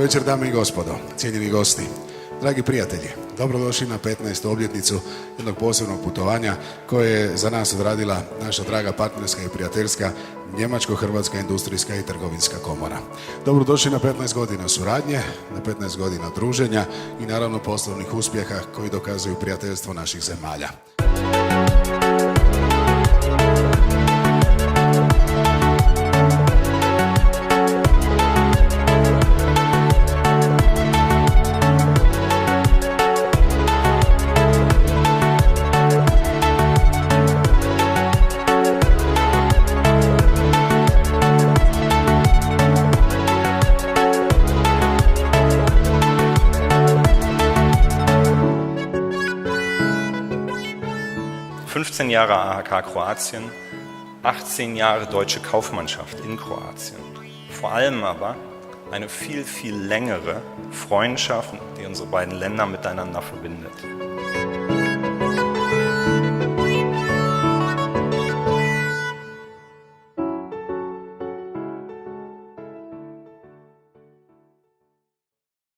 večer, dame i gospodo, cijenjeni gosti, dragi prijatelji. Dobrodošli na 15. obljetnicu jednog posebnog putovanja koje je za nas odradila naša draga partnerska i prijateljska Njemačko-Hrvatska industrijska i trgovinska komora. Dobrodošli na 15 godina suradnje, na 15 godina druženja i naravno poslovnih uspjeha koji dokazuju prijateljstvo naših zemalja. Jahre AHK Kroatien, 18 Jahre deutsche Kaufmannschaft in Kroatien. Vor allem aber eine viel, viel längere Freundschaft, die unsere beiden Länder miteinander verbindet.